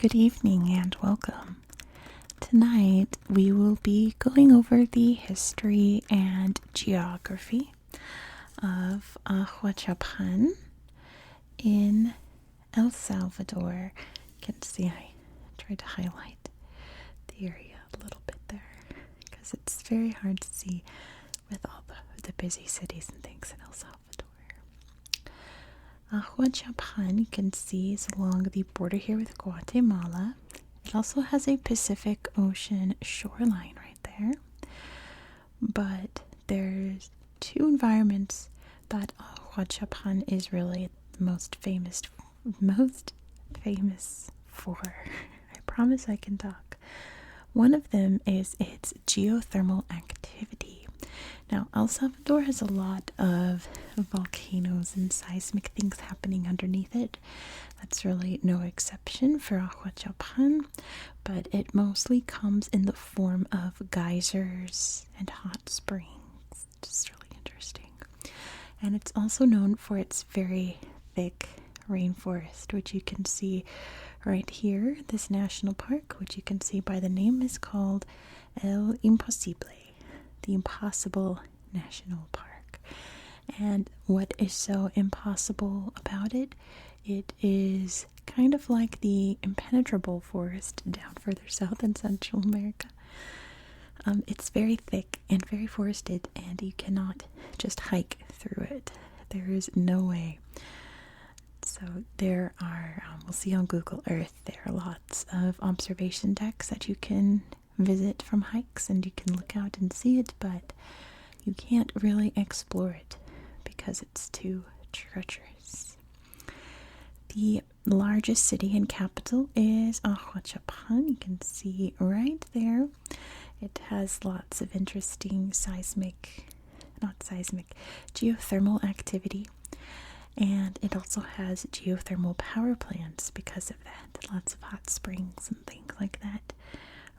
Good evening and welcome. Tonight we will be going over the history and geography of Ahuachapán in El Salvador. You can see I tried to highlight the area a little bit there because it's very hard to see with all the busy cities and things in El Salvador. Ahuachapán, you can see, is along the border here with Guatemala. It also has a Pacific Ocean shoreline right there. But there's two environments that Ahuachapán is really the most famous for. I promise I can talk. One of them is its geothermal activity. Now, El Salvador has a lot of volcanoes and seismic things happening underneath it. That's really no exception for Ahuachapán, but it mostly comes in the form of geysers and hot springs. Just really interesting. And it's also known for its very thick rainforest, which you can see right here. This national park, which you can see by the name, is called El Imposible, the Impossible National Park. And what is so impossible about it? It is kind of like the impenetrable forest down further south in Central America. It's very thick and very forested, and you cannot just hike through it. There is no way. So there are, we'll see on Google Earth, there are lots of observation decks that you can visit from hikes, and you can look out and see it, but you can't really explore it because it's too treacherous. The largest city and capital is Ahuachapán. You can see right there. It has lots of interesting geothermal activity. And it also has geothermal power plants because of that. Lots of hot springs and things like that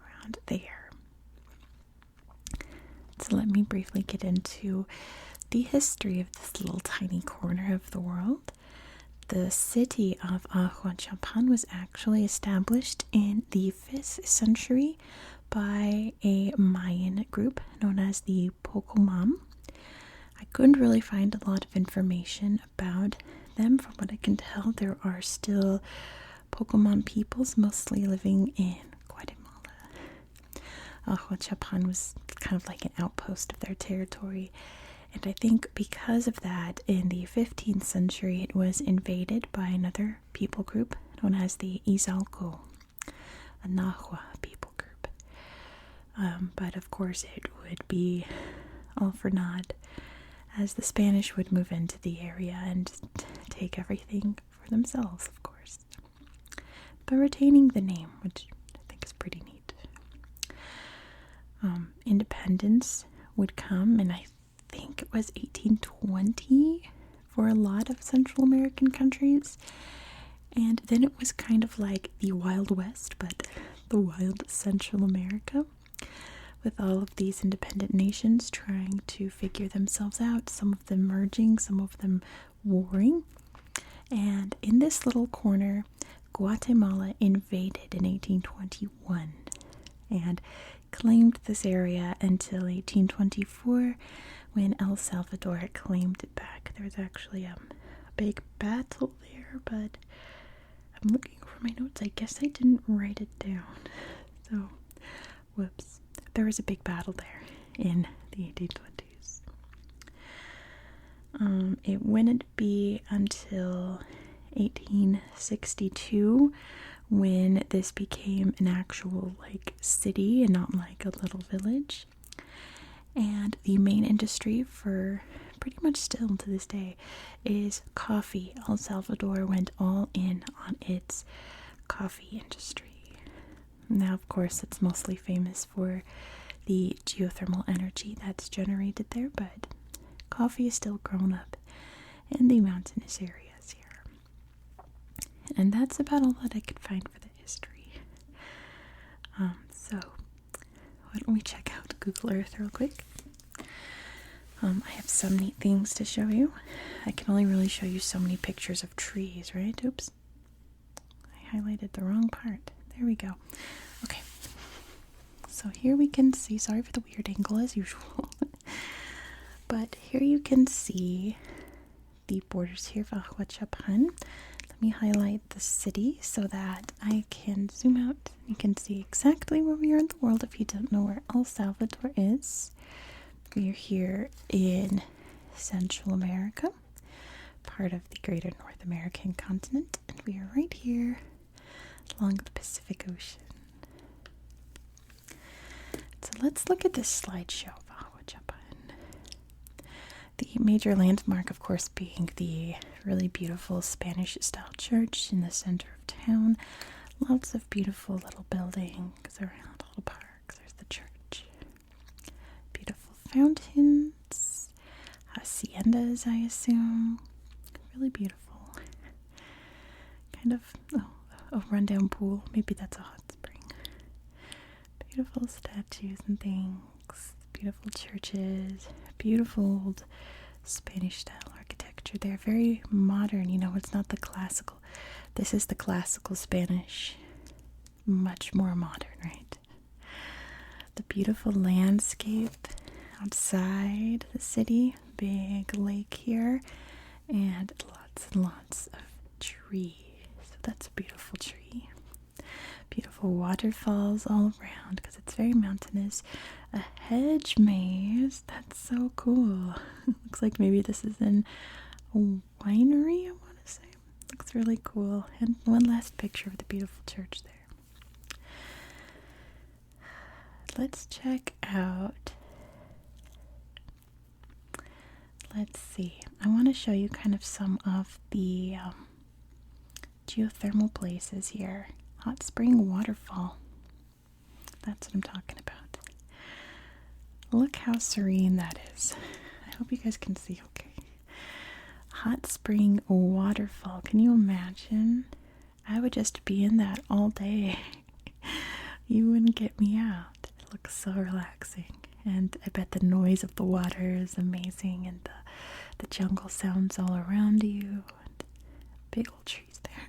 around there. So let me briefly get into the history of this little tiny corner of the world. The city of Ahuachapán was actually established in the 5th century by a Mayan group known as the Pocomam. I couldn't really find a lot of information about them. From what I can tell, there are still Pocomam peoples mostly living in Guatemala. Ahuachapán was kind of like an outpost of their territory, and I think because of that, in the 15th century, it was invaded by another people group known as the Izalco, a Nahua people group. But of course, it would be all for naught, as the Spanish would move into the area and take everything for themselves, of course, but retaining the name, which I think is pretty neat. Independence would come, and I think it was 1820 for a lot of Central American countries, and then it was kind of like the Wild West, but the wild Central America, with all of these independent nations trying to figure themselves out, some of them merging, some of them warring. And in this little corner, Guatemala invaded in 1821 and claimed this area until 1824, when El Salvador claimed it back. There was actually a big battle there, but I'm looking over my notes. I guess I didn't write it down. So, whoops. There was a big battle there in the 1820s. It wouldn't be until 1862 when this became an actual city and not like a little village. And the main industry for pretty much still to this day is coffee. El Salvador went all in on its coffee industry. Now, of course, it's mostly famous for the geothermal energy that's generated there, but coffee is still grown up in the mountainous areas here. And that's about all that I could find for the history. So, why don't we check out Google Earth real quick? I have some neat things to show you. I can only really show you so many pictures of trees, right? Oops. I highlighted the wrong part. There we go. Okay. So here we can see, sorry for the weird angle as usual, but here you can see the borders here of Ahuachapán. Let me highlight the city so that I can zoom out. You can see exactly where we are in the world if you don't know where El Salvador is. We are here in Central America, part of the greater North American continent, and we are right here along the Pacific Ocean. So let's look at this slideshow of Ahuachapán. The major landmark, of course, being the really beautiful Spanish-style church in the center of town. Lots of beautiful little buildings around, little parks. There's the church. Beautiful fountains. Haciendas, I assume. Really beautiful. Kind of, a rundown pool. Maybe that's a hot spring. Beautiful statues and things. Beautiful churches. Beautiful old Spanish-style architecture. They're very modern. You know, it's not the classical. This is the classical Spanish. Much more modern, right? The beautiful landscape outside the city. Big lake here. And lots of trees. So that's a beautiful tree. Beautiful waterfalls all around because it's very mountainous. A hedge maze. That's so cool. Looks like maybe this is in a winery, I want to say. Looks really cool. And one last picture of the beautiful church there. Let's check out. Let's see. I want to show you kind of some of the geothermal places here. Hot spring waterfall. That's what I'm talking about. Look how serene that is. I hope you guys can see okay. Hot spring waterfall. Can you imagine? I would just be in that all day. You wouldn't get me out. It looks so relaxing. And I bet the noise of the water is amazing, and the jungle sounds all around you, and big old trees there.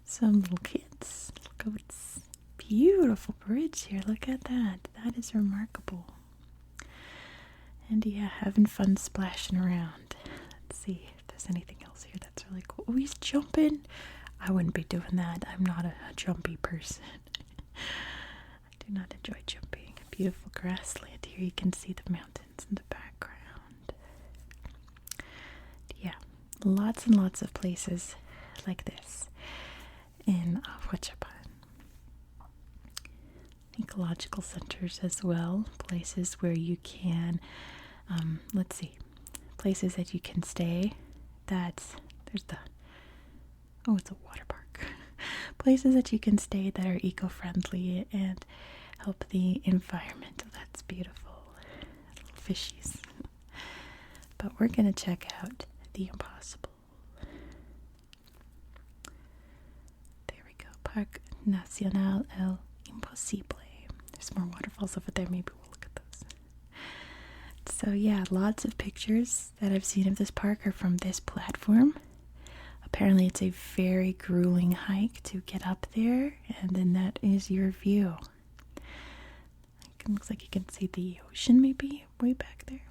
Some little kids. Look at this beautiful bridge here. Look at that. That is remarkable. And yeah, having fun splashing around. Let's see if there's anything else here that's really cool. Oh, he's jumping. I wouldn't be doing that. I'm not a jumpy person. I do not enjoy jumping. Beautiful grassland here. You can see the mountains in the background. Yeah, lots and lots of places like this in Ahuachapán. Ecological centers as well. Places where you can, let's see, places that you can stay. There's it's a water park. Places that you can stay that are eco-friendly and help the environment. That's beautiful. Little fishies. But we're going to check out the impossible. There we go. Parque Nacional El Imposible. There's more waterfalls over there. Maybe we'll look at those. So yeah, lots of pictures that I've seen of this park are from this platform. Apparently it's a very grueling hike to get up there, and then that is your view. It looks like you can see the ocean maybe way back there.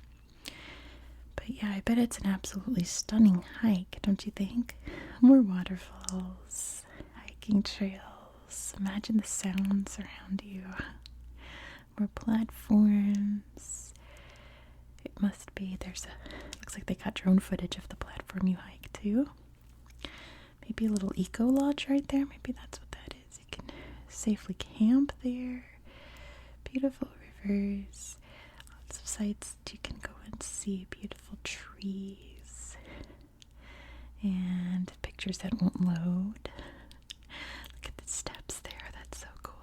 But yeah, I bet it's an absolutely stunning hike, don't you think? More waterfalls, hiking trails. Imagine the sounds around you. More platforms. It must be, looks like they got drone footage of the platform you hike too. Maybe a little eco lodge right there. Maybe that's what that is. You can safely camp there. Beautiful rivers. Lots of sites that you can go and see. Beautiful trees. And pictures that won't load. Look at the steps there. That's so cool.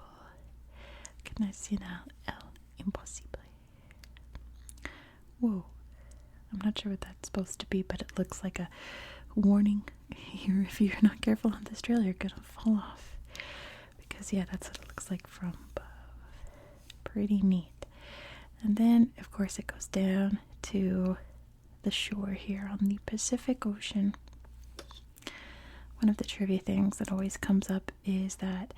Nacional El Imposible. Whoa. I'm not sure what that's supposed to be, but it looks like a warning here. If you're not careful on this trail, you're gonna fall off. Because yeah, that's what it looks like from above. Pretty neat. And then of course it goes down to the shore here on the Pacific Ocean. one of the trivia things that always comes up is that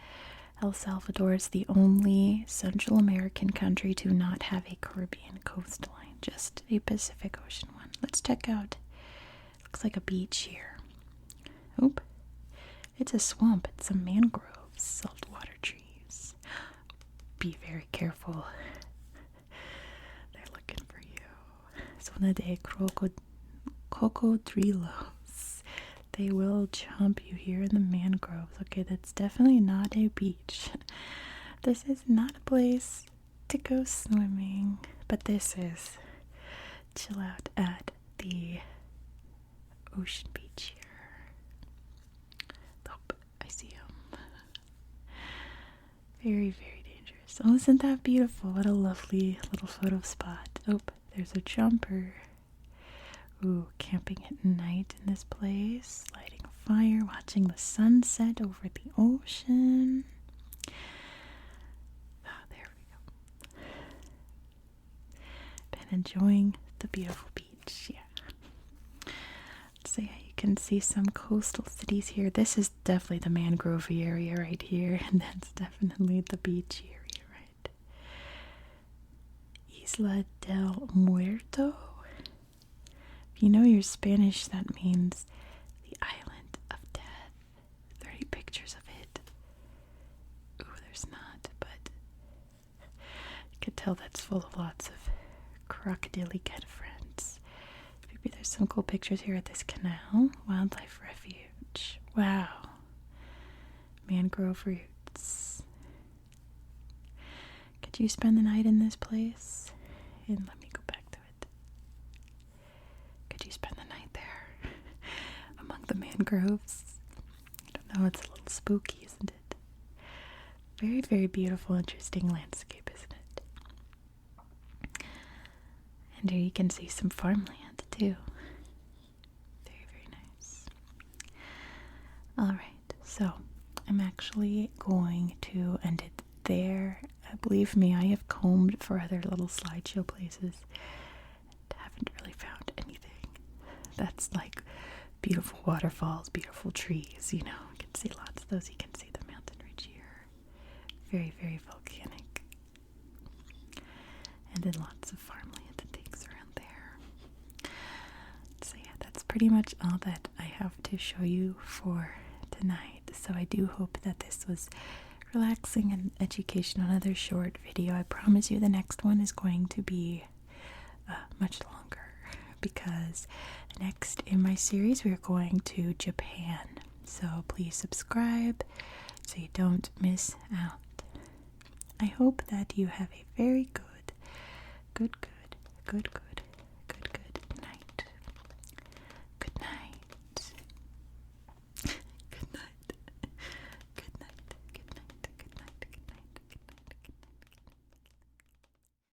El Salvador is the only Central American country to not have a Caribbean coastline, just a Pacific Ocean one. Let's check out. Looks like a beach here. Oop. It's a swamp. It's some mangroves, saltwater trees. Be very careful. They're looking for you. Zona de cocodrilos. They will jump you here in the mangroves. Okay, that's definitely not a beach. This is not a place to go swimming, but this is chill out at the ocean beach here. Oh, I see him. Very, very dangerous. Oh, isn't that beautiful? What a lovely little photo spot. Oh, there's a jumper. Ooh, camping at night in this place, lighting a fire, watching the sunset over the ocean. Oh, there we go. Been enjoying the beautiful beach, yeah. So yeah, you can see some coastal cities here. This is definitely the mangrove area right here, and that's definitely the beach area, right? Isla del Muerto. If you know your Spanish, that means the island of death. Are there any pictures of it? Ooh, there's not, but you could tell that's full of lots of crocodile cat friends. Maybe there's some cool pictures here at this canal. Wildlife refuge. Wow. Mangrove roots. Could you spend the night in this place? And let me go back to it. Could you spend the night there among the mangroves? I don't know, it's a little spooky, isn't it? Very, very beautiful, interesting landscape, isn't it? And here you can see some farmland too. Very, very nice. Alright, so I'm actually going to end it there. Believe me, I have combed for other little slideshow places and haven't really found anything that's like beautiful waterfalls, beautiful trees, you know. You can see lots of those. You can see the mountain ridge here. Very, very volcanic. And then lots of farmland and things around there. So yeah, that's pretty much all that I have to show you for tonight. So I do hope that this was relaxing and educational. Another short video. I promise you the next one is going to be much longer, because next in my series we are going to Japan. So please subscribe so you don't miss out. I hope that you have a very good